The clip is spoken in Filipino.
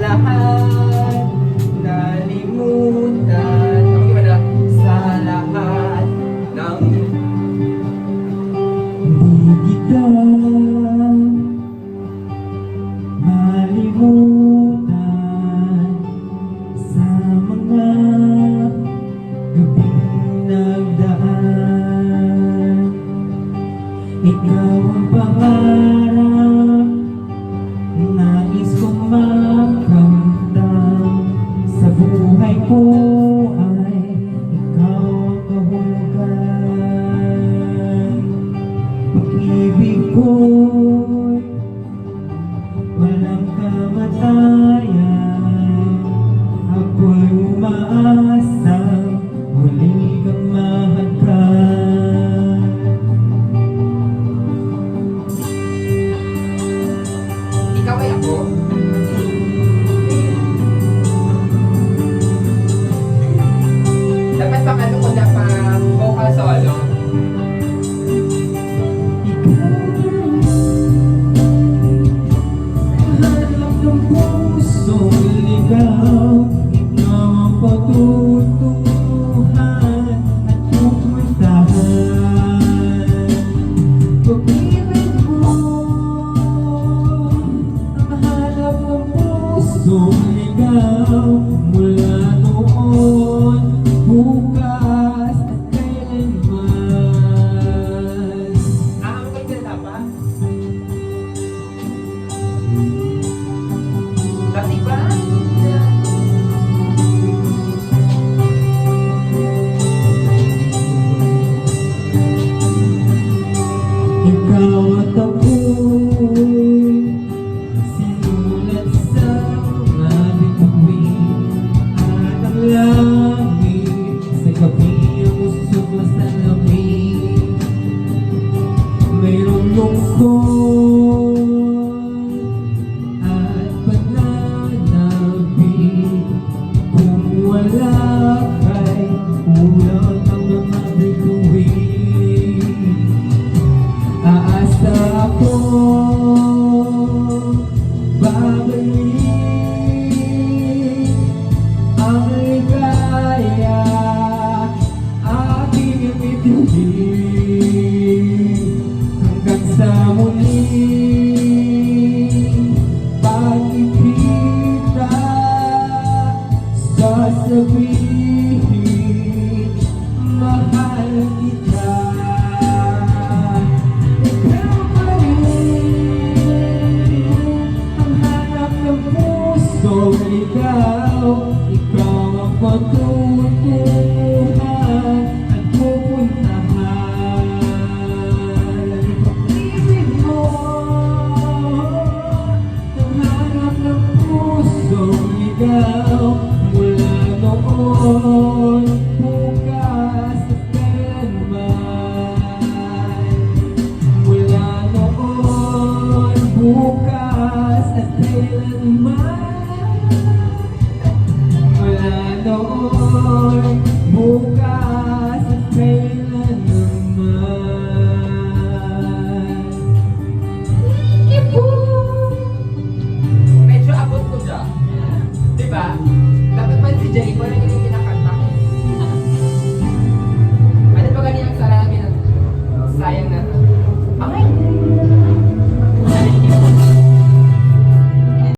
lahat, nalimutan sa lahat ng Di kita malimutan sa mga gabing nagdaan. Ikaw ang pangarap, nais kong makamtan sa buhay ko ay ikaw ang kahulugan. Pag-ibig ko'y walang kamatayan, ako'y umaasang muli kang mahagkan. ikaw ay ako. Dapat pang ano ko na pang vocal solo. Hanap ng pusong ligaw, ikaw ang patutunguhan at pupuntahan. Pag-ibig mo ang hanap ng pusong ligaw, mula noon, bukas at kailanman. Ang maganda pa? Dati ba? Ikaw at ako'y sinulat sa mga bituin, at ang langit sa gabi ang usok na sa lamig. Mayroong lungkot at pananabik, kung wala kay kulang ang mga bituin. Aasa ako babalik ang ligaya, aking ibigin hanggang sa muling pagkikita. Sasabihin, mahal kita. Ikaw pa rin ang hanap ng pusong ligaw, ikaw ang patutunguhan at pupuntahan. Pag-ibig mo ang hanap ng pusong ligaw, mula noon, bukas at kailanman. Mula noon, bukas at kailanman. Mula noon, bukas